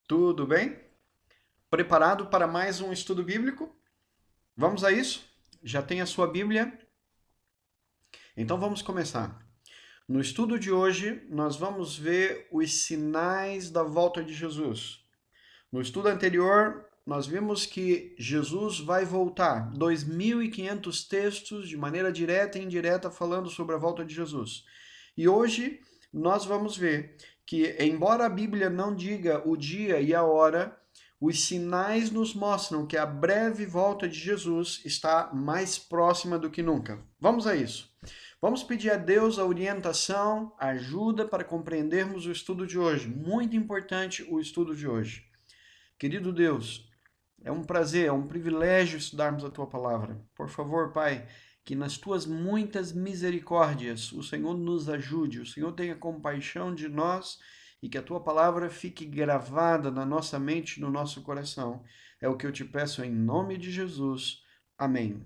Tudo bem? Preparado para mais um estudo bíblico? Vamos a isso? Já tem a sua Bíblia? Então vamos começar. No estudo de hoje, nós vamos ver os sinais da volta de Jesus. No estudo anterior, nós vimos que Jesus vai voltar. 2.500 textos de maneira direta e indireta falando sobre a volta de Jesus. E hoje nós vamos ver que, embora a Bíblia não diga o dia e a hora, os sinais nos mostram que a breve volta de Jesus está mais próxima do que nunca. Vamos a isso. Vamos pedir a Deus a orientação, a ajuda para compreendermos o estudo de hoje. Muito importante o estudo de hoje. Querido Deus, é um prazer, é um privilégio estudarmos a tua palavra. Por favor, Pai, que nas tuas muitas misericórdias o Senhor nos ajude, o Senhor tenha compaixão de nós e que a tua palavra fique gravada na nossa mente e no nosso coração. É o que eu te peço em nome de Jesus. Amém.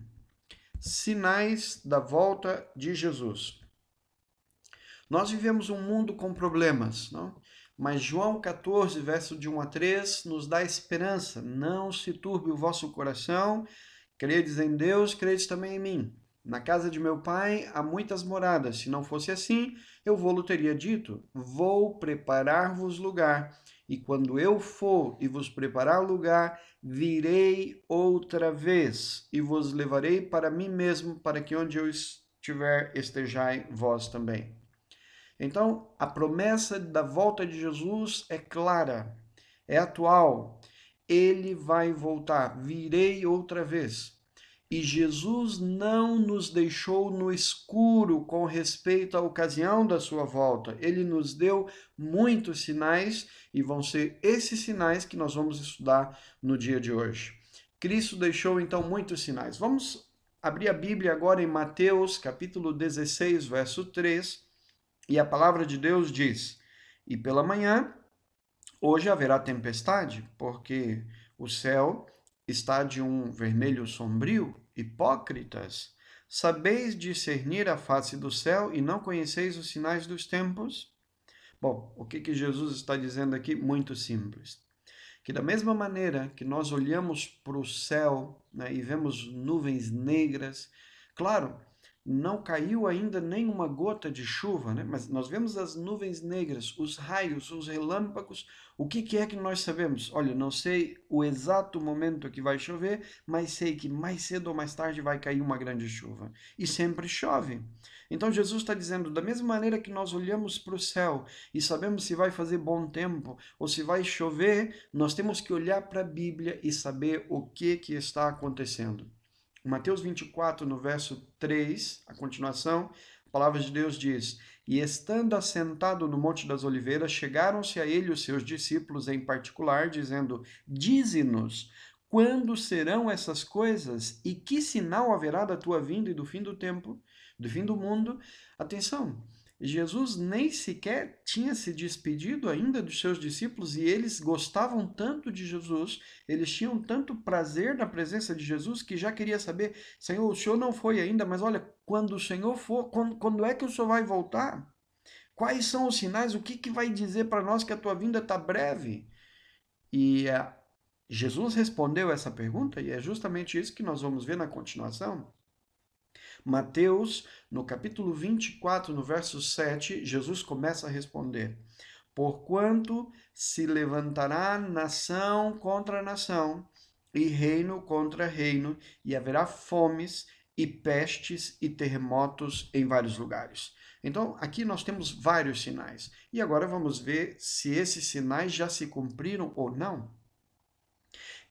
Sinais da volta de Jesus. Nós vivemos um mundo com problemas, não? Mas João 14, verso de 1 a 3, nos dá esperança. Não se turbe o vosso coração, credes em Deus, credes também em mim. Na casa de meu pai há muitas moradas. Se não fosse assim, eu vou-lo teria dito. Vou preparar-vos lugar. E quando eu for e vos preparar lugar, virei outra vez e vos levarei para mim mesmo, para que onde eu estiver, estejai vós também. Então, a promessa da volta de Jesus é clara, é atual. Ele vai voltar, virei outra vez. E Jesus não nos deixou no escuro com respeito à ocasião da sua volta. Ele nos deu muitos sinais e vão ser esses sinais que nós vamos estudar no dia de hoje. Cristo deixou então muitos sinais. Vamos abrir a Bíblia agora em Mateus, capítulo 16, verso 3. E a palavra de Deus diz: E pela manhã, hoje haverá tempestade, porque o céu está de um vermelho sombrio. Hipócritas, sabeis discernir a face do céu e não conheceis os sinais dos tempos? Bom, o que Jesus está dizendo aqui? Muito simples. Que da mesma maneira que nós olhamos para o céu, né, e vemos nuvens negras, claro, não caiu ainda nenhuma gota de chuva, né? Mas nós vemos as nuvens negras, os raios, os relâmpagos. O que é que nós sabemos? Olha, não sei o exato momento que vai chover, mas sei que mais cedo ou mais tarde vai cair uma grande chuva. E sempre chove. Então Jesus está dizendo, da mesma maneira que nós olhamos para o céu e sabemos se vai fazer bom tempo ou se vai chover, nós temos que olhar para a Bíblia e saber o que está acontecendo. Mateus 24, no verso 3, a continuação, a palavra de Deus diz: E estando assentado no Monte das Oliveiras, chegaram-se a ele os seus discípulos em particular, dizendo: Dize-nos, quando serão essas coisas e que sinal haverá da tua vinda e do fim do tempo, do fim do mundo? Atenção! Jesus nem sequer tinha se despedido ainda dos seus discípulos e eles gostavam tanto de Jesus, eles tinham tanto prazer na presença de Jesus que já queria saber, Senhor, o Senhor não foi ainda, mas olha, quando o Senhor for, quando é que o Senhor vai voltar? Quais são os sinais? O que vai dizer para nós que a tua vinda está breve? E Jesus respondeu essa pergunta e é justamente isso que nós vamos ver na continuação. Mateus, no capítulo 24, no verso 7, Jesus começa a responder: Porquanto se levantará nação contra nação, e reino contra reino, e haverá fomes e pestes e terremotos em vários lugares. Então, aqui nós temos vários sinais. E agora vamos ver se esses sinais já se cumpriram ou não.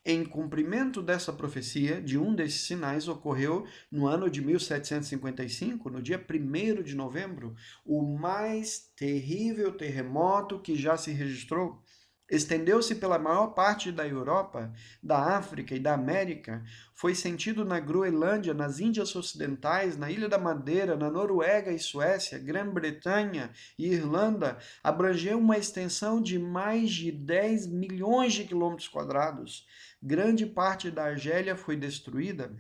Em cumprimento dessa profecia, de um desses sinais ocorreu no ano de 1755, no dia 1º de novembro, o mais terrível terremoto que já se registrou. Estendeu-se pela maior parte da Europa, da África e da América, foi sentido na Groenlândia, nas Índias Ocidentais, na Ilha da Madeira, na Noruega e Suécia, Grã-Bretanha e Irlanda, abrangeu uma extensão de mais de 10 milhões de quilômetros quadrados. Grande parte da Argélia foi destruída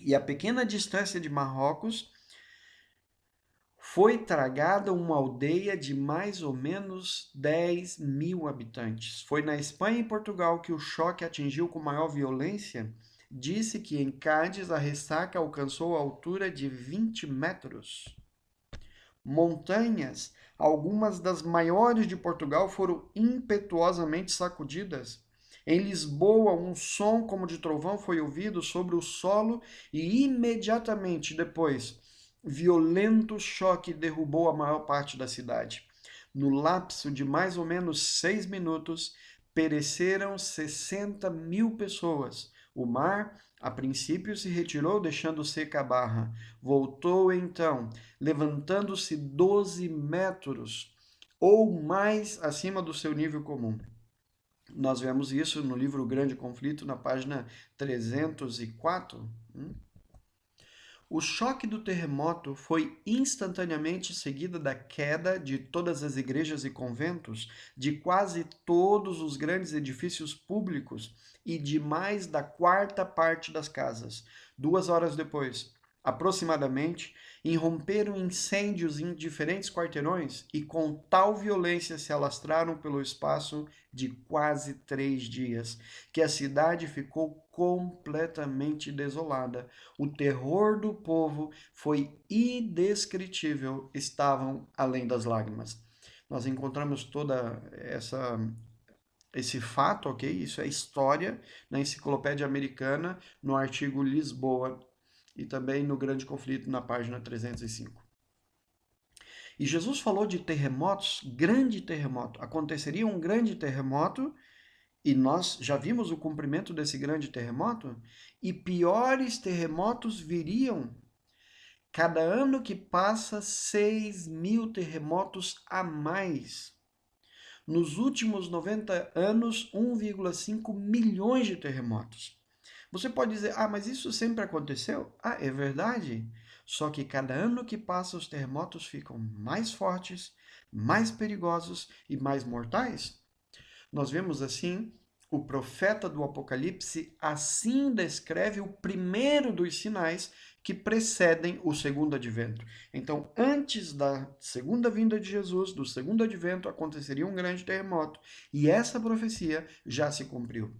e a pequena distância de Marrocos foi tragada uma aldeia de mais ou menos 10 mil habitantes. Foi na Espanha e Portugal que o choque atingiu com maior violência. Disse que em Cádiz a ressaca alcançou a altura de 20 metros. Montanhas, algumas das maiores de Portugal, foram impetuosamente sacudidas. Em Lisboa, um som como de trovão foi ouvido sobre o solo e imediatamente depois, violento choque derrubou a maior parte da cidade. No lapso de mais ou menos 6 minutos, pereceram 60 mil pessoas. O mar, a princípio, se retirou, deixando seca a barra. Voltou então, levantando-se 12 metros ou mais acima do seu nível comum. Nós vemos isso no livro Grande Conflito, na página 304. O choque do terremoto foi instantaneamente seguido da queda de todas as igrejas e conventos, de quase todos os grandes edifícios públicos e de mais da quarta parte das casas. 2 horas depois, aproximadamente, irromperam incêndios em diferentes quarteirões e com tal violência se alastraram pelo espaço de quase 3 dias, que a cidade ficou completamente desolada. O terror do povo foi indescritível, estavam além das lágrimas. Nós encontramos toda esse fato, ok? Isso é história na Enciclopédia Americana, no artigo Lisboa e também no Grande Conflito, na página 305. E Jesus falou de terremotos, grande terremoto. Aconteceria um grande terremoto, e nós já vimos o cumprimento desse grande terremoto, e piores terremotos viriam. Cada ano que passa, 6 mil terremotos a mais. Nos últimos 90 anos, 1,5 milhões de terremotos. Você pode dizer, mas isso sempre aconteceu? É verdade. Só que cada ano que passa, os terremotos ficam mais fortes, mais perigosos e mais mortais. Nós vemos assim, o profeta do Apocalipse assim descreve o primeiro dos sinais que precedem o segundo advento. Então, antes da segunda vinda de Jesus, do segundo advento, aconteceria um grande terremoto, e essa profecia já se cumpriu.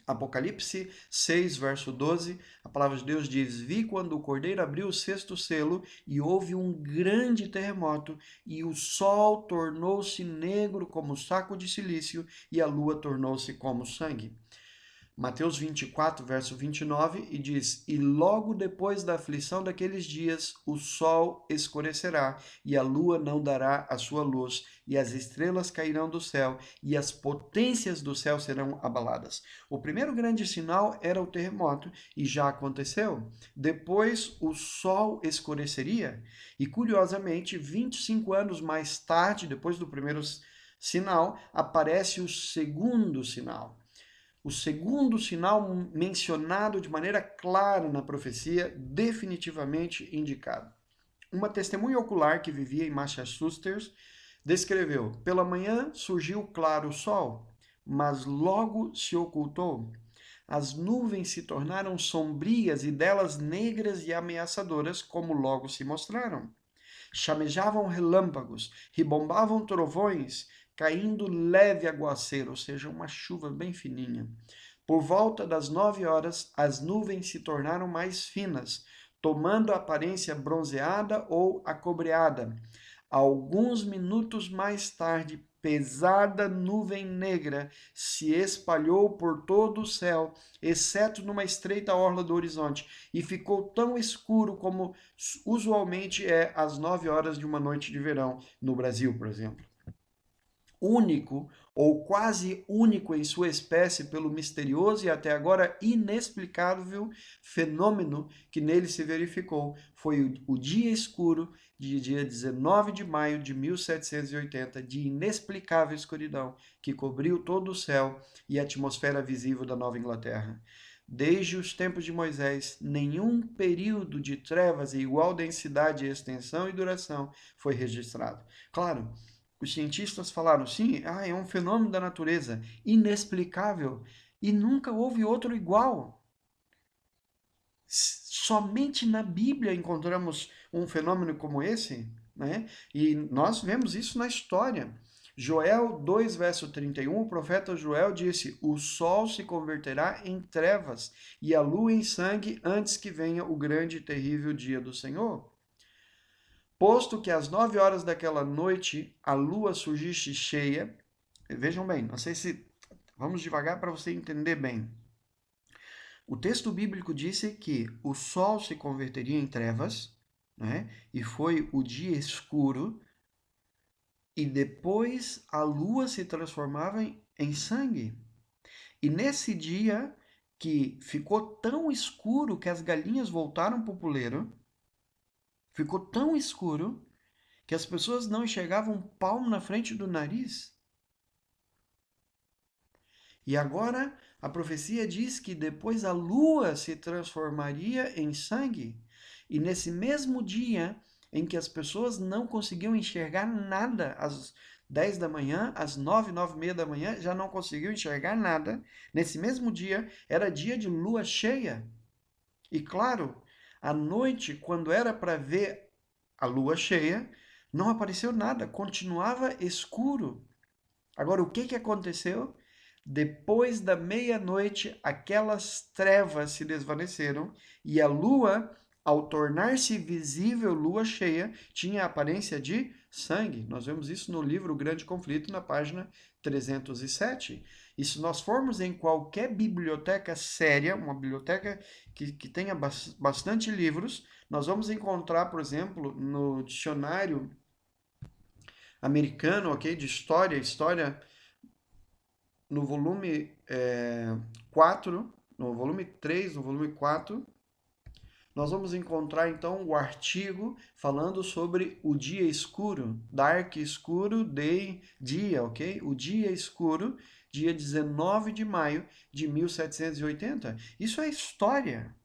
Apocalipse 6, verso 12, a palavra de Deus diz: Vi quando o cordeiro abriu o sexto selo e houve um grande terremoto, e o sol tornou-se negro como saco de cilício, e a lua tornou-se como sangue. Mateus 24, verso 29, e diz: E logo depois da aflição daqueles dias, o sol escurecerá, e a lua não dará a sua luz, e as estrelas cairão do céu, e as potências do céu serão abaladas. O primeiro grande sinal era o terremoto, e já aconteceu. Depois, o sol escureceria, e curiosamente, 25 anos mais tarde, depois do primeiro sinal, aparece o segundo sinal. O segundo sinal mencionado de maneira clara na profecia, definitivamente indicado. Uma testemunha ocular que vivia em Massachusetts descreveu: pela manhã surgiu claro sol, mas logo se ocultou. As nuvens se tornaram sombrias e delas negras e ameaçadoras, como logo se mostraram. Chamejavam relâmpagos, ribombavam trovões, caindo leve aguaceiro, ou seja, uma chuva bem fininha. Por volta das 9 horas, as nuvens se tornaram mais finas, tomando a aparência bronzeada ou acobreada. Alguns minutos mais tarde, pesada nuvem negra se espalhou por todo o céu, exceto numa estreita orla do horizonte, e ficou tão escuro como usualmente é às 9 horas de uma noite de verão, no Brasil, por exemplo. Único ou quase único em sua espécie pelo misterioso e até agora inexplicável fenômeno que nele se verificou foi o dia escuro de dia 19 de maio de 1780, de inexplicável escuridão que cobriu todo o céu e a atmosfera visível da Nova Inglaterra. Desde os tempos de Moisés, nenhum período de trevas em igual densidade, extensão e duração foi registrado. Claro, os cientistas falaram, sim, é um fenômeno da natureza, inexplicável, e nunca houve outro igual. Somente na Bíblia encontramos um fenômeno como esse, né? E nós vemos isso na história. Joel 2, verso 31, o profeta Joel disse: o sol se converterá em trevas e a lua em sangue antes que venha o grande e terrível dia do Senhor. Posto que às 9 horas daquela noite a lua surgisse cheia, vejam bem, não sei se vamos devagar para você entender bem. O texto bíblico disse que o sol se converteria em trevas, né? E foi o dia escuro, e depois a lua se transformava em sangue. E nesse dia que ficou tão escuro que as galinhas voltaram para o puleiro, ficou tão escuro que as pessoas não enxergavam um palmo na frente do nariz. E agora a profecia diz que depois a lua se transformaria em sangue. E nesse mesmo dia em que as pessoas não conseguiam enxergar nada, às 10 da manhã, às 9, 9 e meia da manhã, já não conseguiam enxergar nada. Nesse mesmo dia era dia de lua cheia. E claro, à noite, quando era para ver a lua cheia, não apareceu nada, continuava escuro. Agora, o que aconteceu? Depois da meia-noite, aquelas trevas se desvaneceram e a lua, ao tornar-se visível, lua cheia, tinha a aparência de sangue. Nós vemos isso no livro O Grande Conflito, na página 307. E se nós formos em qualquer biblioteca séria, uma biblioteca que tenha bastante livros, nós vamos encontrar, por exemplo, no dicionário americano, ok, de história no volume 4, no volume 3, no volume 4, nós vamos encontrar então o artigo falando sobre o dia escuro, dark escuro, day, dia, ok? O dia escuro, dia 19 de maio de 1780. Isso é história.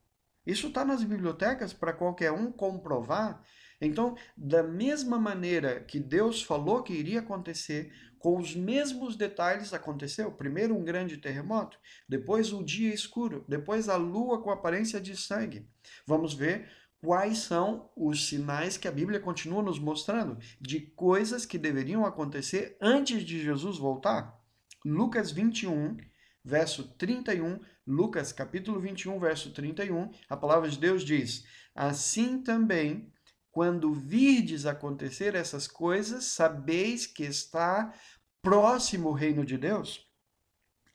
Isso está nas bibliotecas para qualquer um comprovar. Então, da mesma maneira que Deus falou que iria acontecer, com os mesmos detalhes aconteceu. Primeiro um grande terremoto, depois o dia escuro, depois a lua com aparência de sangue. Vamos ver quais são os sinais que a Bíblia continua nos mostrando de coisas que deveriam acontecer antes de Jesus voltar. Lucas 21, verso 31, Lucas capítulo 21, verso 31, a palavra de Deus diz: assim também, quando virdes acontecer essas coisas, sabeis que está próximo o reino de Deus.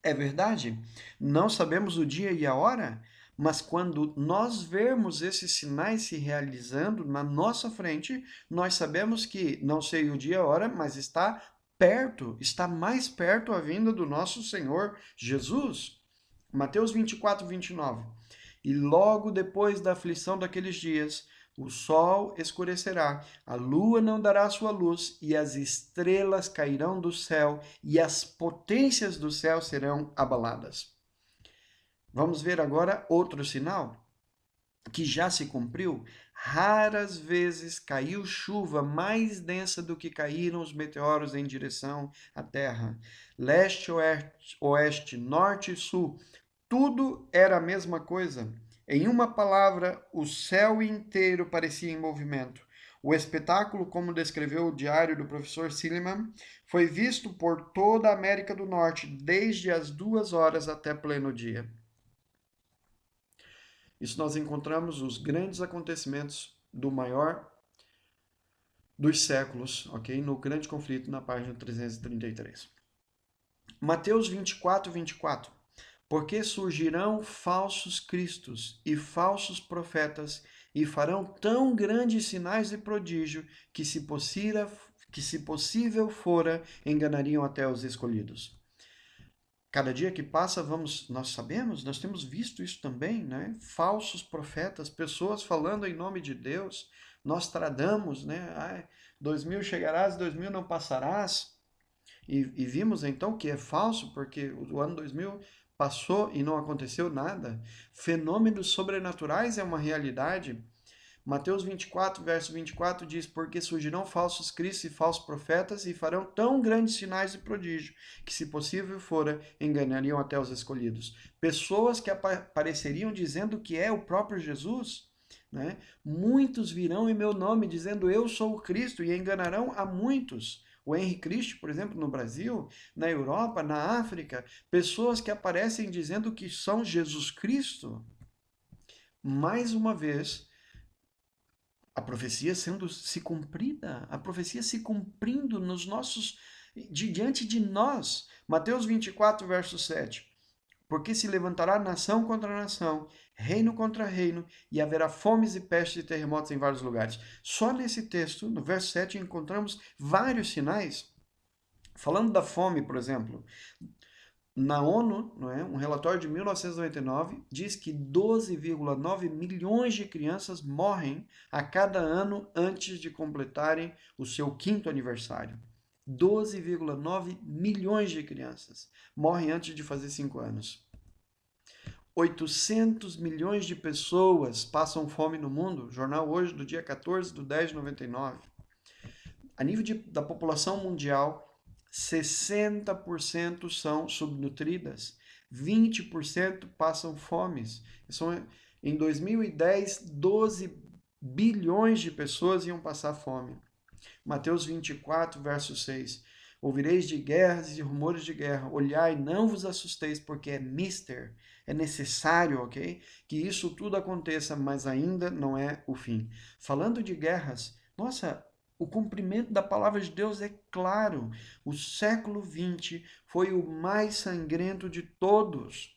É verdade, não sabemos o dia e a hora, mas quando nós vermos esses sinais se realizando na nossa frente, nós sabemos que, não sei o dia e a hora, mas está perto, está mais perto a vinda do nosso Senhor Jesus. Mateus 24, 29. E logo depois da aflição daqueles dias, o sol escurecerá, a lua não dará sua luz, e as estrelas cairão do céu, e as potências do céu serão abaladas. Vamos ver agora outro sinal que já se cumpriu. Raras vezes caiu chuva mais densa do que caíram os meteoros em direção à Terra. Leste, oeste, norte e sul, tudo era a mesma coisa. Em uma palavra, o céu inteiro parecia em movimento. O espetáculo, como descreveu o diário do professor Silliman, foi visto por toda a América do Norte, desde as 2 horas até pleno dia. Isso nós encontramos os grandes acontecimentos do maior dos séculos, ok? No grande conflito, na página 333. Mateus 24, 24. Porque surgirão falsos cristos e falsos profetas, e farão tão grandes sinais e prodígio que, se possível fora, enganariam até os escolhidos. Cada dia que passa, nós sabemos, nós temos visto isso também, né? Falsos profetas, pessoas falando em nome de Deus, nós tradamos, né? 2000 chegarás, 2000 não passarás. E vimos então que é falso, porque o ano 2000 passou e não aconteceu nada. Fenômenos sobrenaturais é uma realidade. Mateus 24, verso 24 diz: porque surgirão falsos cristos e falsos profetas e farão tão grandes sinais e prodígios que, se possível fora, enganariam até os escolhidos. Pessoas que apareceriam dizendo que é o próprio Jesus. né? Muitos virão em meu nome dizendo eu sou o Cristo e enganarão a muitos. O Henri Cristo, por exemplo, no Brasil, na Europa, na África, pessoas que aparecem dizendo que são Jesus Cristo. Mais uma vez, a profecia sendo se cumprida, a profecia se cumprindo nos nossos, diante de nós. Mateus 24, verso 7. Porque se levantará nação contra nação, reino contra reino, e haverá fomes e pestes e terremotos em vários lugares. Só nesse texto, no verso 7, encontramos vários sinais. Falando da fome, por exemplo, na ONU, não é? Um relatório de 1999 diz que 12,9 milhões de crianças morrem a cada ano antes de completarem o seu 5º aniversário. 12,9 milhões de crianças morrem antes de fazer 5 anos. 800 milhões de pessoas passam fome no mundo. Jornal hoje do dia 14 de 10 de 99. A nível da população mundial, 60% são subnutridas, 20% passam fomes. Em 2010, 12 bilhões de pessoas iam passar fome. Mateus 24, verso 6. Ouvireis de guerras e rumores de guerra. Olhai, não vos assusteis, porque é necessário, ok? Que isso tudo aconteça, mas ainda não é o fim. Falando de guerras, nossa, o cumprimento da palavra de Deus é claro. O século XX foi o mais sangrento de todos.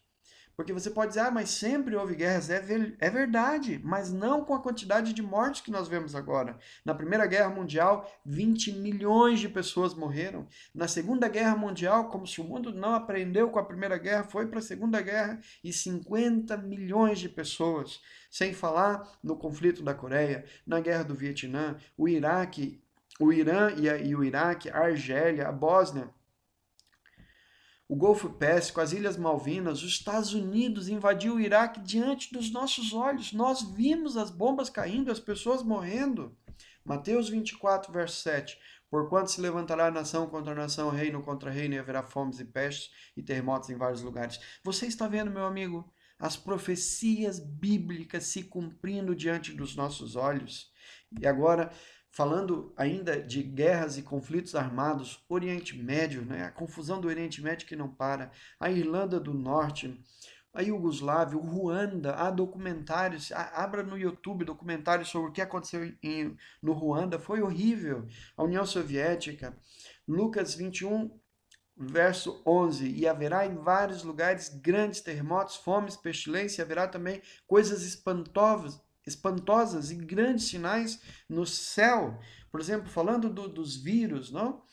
Porque você pode dizer, mas sempre houve guerras. É verdade, mas não com a quantidade de mortes que nós vemos agora. Na Primeira Guerra Mundial, 20 milhões de pessoas morreram. Na Segunda Guerra Mundial, como se o mundo não aprendeu com a Primeira Guerra, foi para a Segunda Guerra e 50 milhões de pessoas. Sem falar no conflito da Coreia, na Guerra do Vietnã, o Iraque, o Irã e o Iraque, a Argélia, a Bósnia, o Golfo Pérsico, as Ilhas Malvinas, os Estados Unidos invadiu o Iraque diante dos nossos olhos. Nós vimos as bombas caindo, as pessoas morrendo. Mateus 24, verso 7. Porquanto se levantará nação contra nação, reino contra reino, e haverá fomes e pestes e terremotos em vários lugares. Você está vendo, meu amigo, as profecias bíblicas se cumprindo diante dos nossos olhos. E agora, falando ainda de guerras e conflitos armados, Oriente Médio, né? A confusão do Oriente Médio que não para, a Irlanda do Norte, a Iugoslávia, o Ruanda, há documentários, abra no YouTube documentários sobre o que aconteceu no Ruanda, foi horrível. A União Soviética, Lucas 21, verso 11, e haverá em vários lugares grandes terremotos, fomes, pestilência, haverá também coisas espantosas e grandes sinais no céu. Por exemplo, falando dos vírus, não?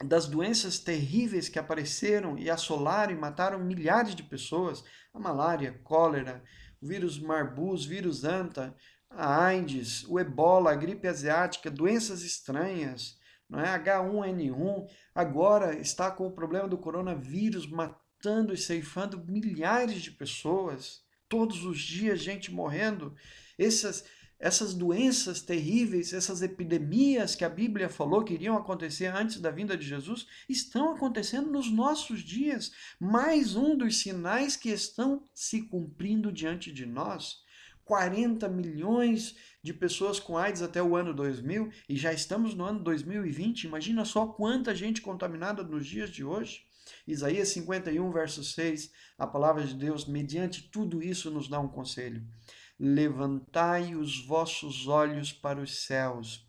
Das doenças terríveis que apareceram e assolaram e mataram milhares de pessoas, a malária, cólera, o vírus Marbus, vírus Anta, a AIDS, o ebola, a gripe asiática, doenças estranhas, não é? H1N1, agora está com o problema do coronavírus matando e ceifando milhares de pessoas. Todos os dias, gente morrendo. Essas doenças terríveis, essas epidemias que a Bíblia falou que iriam acontecer antes da vinda de Jesus, estão acontecendo nos nossos dias. Mais um dos sinais que estão se cumprindo diante de nós. 40 milhões de pessoas com AIDS até o ano 2000 e já estamos no ano 2020. Imagina só quanta gente contaminada nos dias de hoje. Isaías 51, verso 6, a palavra de Deus, mediante tudo isso, nos dá um conselho. Levantai os vossos olhos para os céus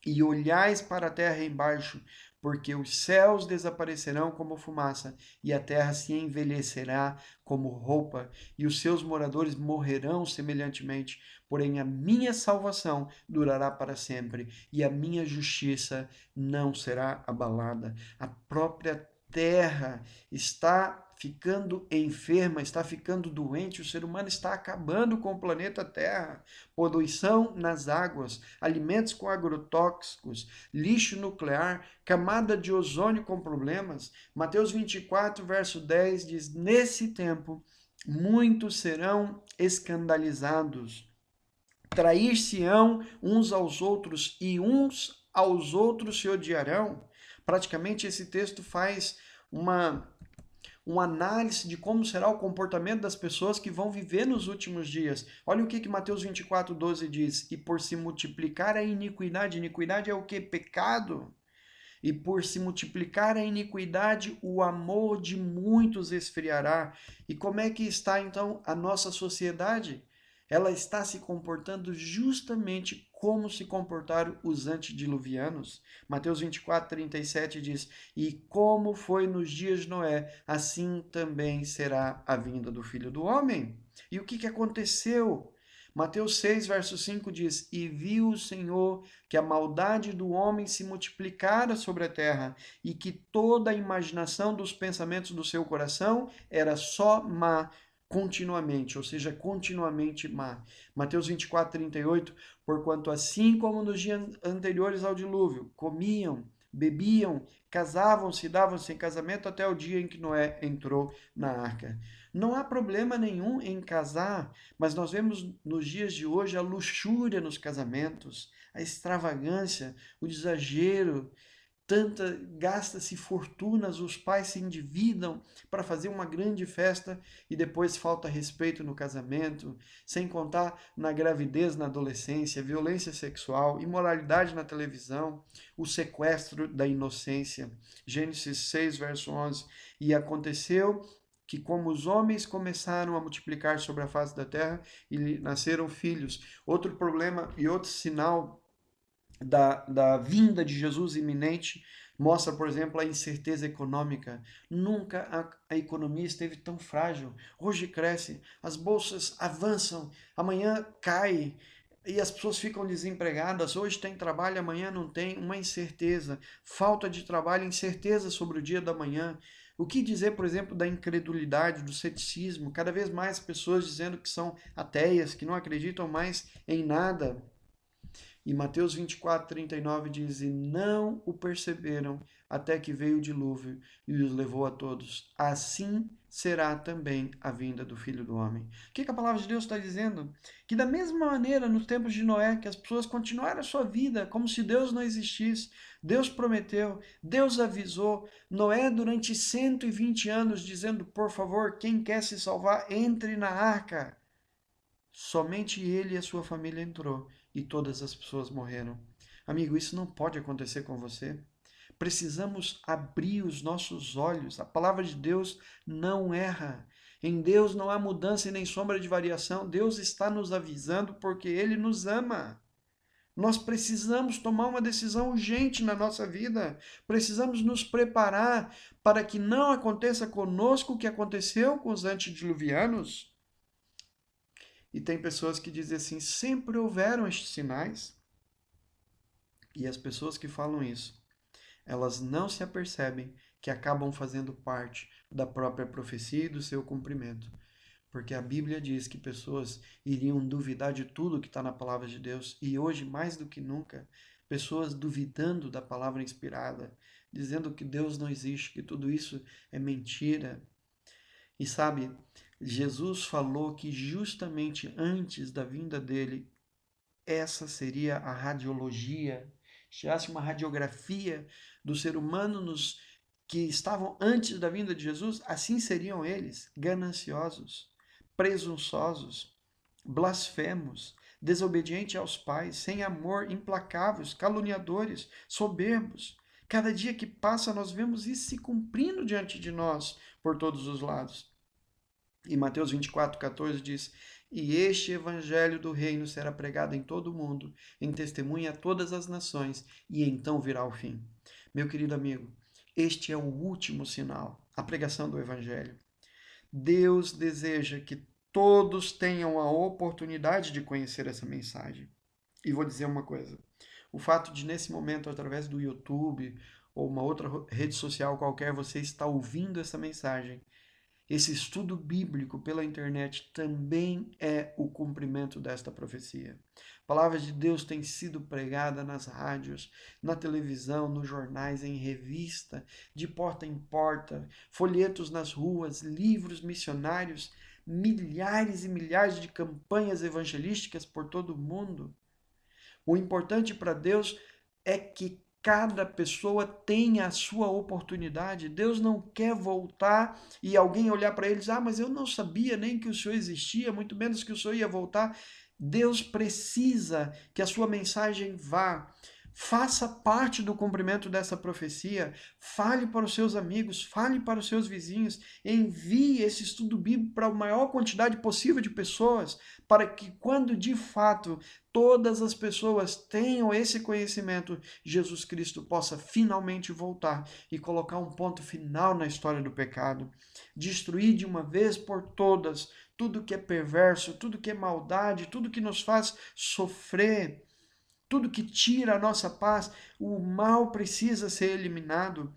e olhais para a terra embaixo, porque os céus desaparecerão como fumaça e a terra se envelhecerá como roupa e os seus moradores morrerão semelhantemente. Porém, a minha salvação durará para sempre e a minha justiça não será abalada. A própria terra está ficando enferma, está ficando doente, o ser humano está acabando com o planeta Terra. Poluição nas águas, alimentos com agrotóxicos, lixo nuclear, camada de ozônio com problemas. Mateus 24, verso 10 diz: nesse tempo, muitos serão escandalizados, trair-se-ão uns aos outros e uns aos outros se odiarão. Praticamente esse texto faz uma análise de como será o comportamento das pessoas que vão viver nos últimos dias. Olha o que Mateus 24:12 diz: e por se multiplicar a iniquidade, iniquidade é o que? Pecado. E por se multiplicar a iniquidade, o amor de muitos esfriará. E como é que está então a nossa sociedade? Ela está se comportando justamente como se comportaram os antediluvianos. Mateus 24:37 diz: e como foi nos dias de Noé, assim também será a vinda do Filho do Homem. E o que aconteceu? Mateus 6, verso 5 diz: e viu o Senhor que a maldade do homem se multiplicara sobre a terra, e que toda a imaginação dos pensamentos do seu coração era só má continuamente, ou seja, continuamente má. Mateus 24:38, porquanto assim como nos dias anteriores ao dilúvio, comiam, bebiam, casavam-se, davam-se em casamento até o dia em que Noé entrou na arca. Não há problema nenhum em casar, mas nós vemos nos dias de hoje a luxúria nos casamentos, a extravagância, o exagero, gasta-se fortunas, os pais se endividam para fazer uma grande festa e depois falta respeito no casamento, sem contar na gravidez, na adolescência, violência sexual, imoralidade na televisão, o sequestro da inocência. Gênesis 6, verso 11. E aconteceu que como os homens começaram a multiplicar sobre a face da terra e nasceram filhos. Outro problema e outro sinal da vinda de Jesus iminente mostra, por exemplo, a incerteza econômica. Nunca a economia esteve tão frágil. Hoje cresce, as bolsas avançam, amanhã cai e as pessoas ficam desempregadas. Hoje tem trabalho, amanhã não tem. Uma incerteza, falta de trabalho, incerteza sobre o dia da manhã. O que dizer, por exemplo, da incredulidade, do ceticismo? Cada vez mais pessoas dizendo que são ateias, que não acreditam mais em nada. E Mateus 24:39 diz: e não o perceberam até que veio o dilúvio e os levou a todos. Assim será também a vinda do Filho do Homem. O que a palavra de Deus está dizendo? Que da mesma maneira, nos tempos de Noé, que as pessoas continuaram a sua vida como se Deus não existisse. Deus prometeu, Deus avisou. Noé, durante 120 anos, dizendo: por favor, quem quer se salvar, entre na arca. Somente ele e a sua família entrou e todas as pessoas morreram. Amigo, isso não pode acontecer com você. Precisamos abrir os nossos olhos. A palavra de Deus não erra. Em Deus não há mudança e nem sombra de variação. Deus está nos avisando porque Ele nos ama. Nós precisamos tomar uma decisão urgente na nossa vida. Precisamos nos preparar para que não aconteça conosco o que aconteceu com os antediluvianos. E tem pessoas que dizem assim: sempre houveram estes sinais. E as pessoas que falam isso, elas não se apercebem que acabam fazendo parte da própria profecia e do seu cumprimento. Porque a Bíblia diz que pessoas iriam duvidar de tudo que está na palavra de Deus. E hoje, mais do que nunca, pessoas duvidando da palavra inspirada, dizendo que Deus não existe, que tudo isso é mentira. E sabe, Jesus falou que justamente antes da vinda dele, essa seria a radiologia, tirasse uma radiografia do ser humano que estavam antes da vinda de Jesus, assim seriam eles: gananciosos, presunçosos, blasfemos, desobedientes aos pais, sem amor, implacáveis, caluniadores, soberbos. Cada dia que passa, nós vemos isso se cumprindo diante de nós por todos os lados. E Mateus 24:14 diz: e este evangelho do reino será pregado em todo o mundo, em testemunha a todas as nações, e então virá o fim. Meu querido amigo, este é o último sinal, a pregação do evangelho. Deus deseja que todos tenham a oportunidade de conhecer essa mensagem. E vou dizer uma coisa: o fato de, nesse momento, através do YouTube ou uma outra rede social qualquer, você estar ouvindo essa mensagem, esse estudo bíblico pela internet também é o cumprimento desta profecia. A palavra de Deus tem sido pregada nas rádios, na televisão, nos jornais, em revista, de porta em porta, folhetos nas ruas, livros missionários, milhares e milhares de campanhas evangelísticas por todo o mundo. O importante para Deus é que Cada pessoa tem a sua oportunidade. Deus não quer voltar e alguém olhar para eles, mas eu não sabia nem que o Senhor existia, muito menos que o Senhor ia voltar. Deus precisa que a sua mensagem vá. Faça parte do cumprimento dessa profecia. Fale para os seus amigos, fale para os seus vizinhos. Envie esse estudo bíblico para a maior quantidade possível de pessoas, para que quando de fato todas as pessoas tenham esse conhecimento, Jesus Cristo possa finalmente voltar e colocar um ponto final na história do pecado. Destruir de uma vez por todas tudo que é perverso, tudo que é maldade, tudo que nos faz sofrer, tudo que tira a nossa paz. O mal precisa ser eliminado.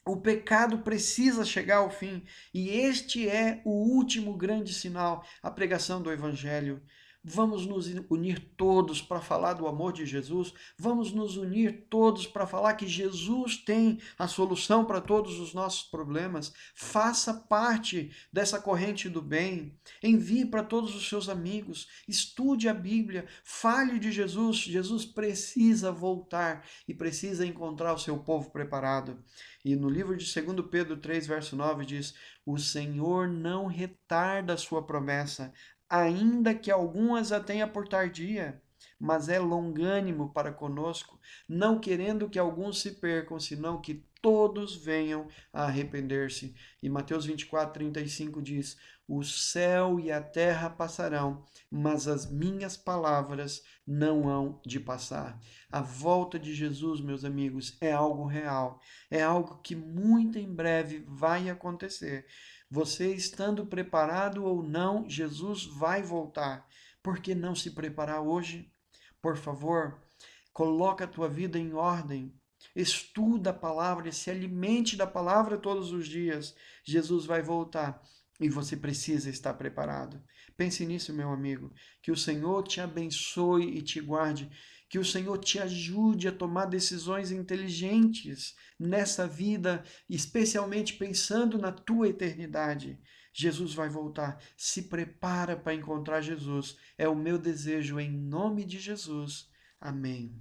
O pecado precisa chegar ao fim. E este é o último grande sinal, a pregação do Evangelho. Vamos nos unir todos para falar do amor de Jesus. Vamos nos unir todos para falar que Jesus tem a solução para todos os nossos problemas. Faça parte dessa corrente do bem. Envie para todos os seus amigos. Estude a Bíblia. Fale de Jesus. Jesus precisa voltar e precisa encontrar o seu povo preparado. E no livro de 2 Pedro 3, verso 9 diz: o Senhor não retarda a sua promessa, ainda que algumas a tenha por tardia, mas é longânimo para conosco, não querendo que alguns se percam, senão que todos venham a arrepender-se. E Mateus 24, 35 diz: o céu e a terra passarão, mas as minhas palavras não hão de passar. A volta de Jesus, meus amigos, é algo real, é algo que muito em breve vai acontecer. Você estando preparado ou não, Jesus vai voltar. Por que não se preparar hoje? Por favor, coloca a tua vida em ordem. Estuda a palavra e se alimente da palavra todos os dias. Jesus vai voltar e você precisa estar preparado. Pense nisso, meu amigo. Que o Senhor te abençoe e te guarde. Que o Senhor te ajude a tomar decisões inteligentes nessa vida, especialmente pensando na tua eternidade. Jesus vai voltar. Se prepara para encontrar Jesus. É o meu desejo em nome de Jesus. Amém.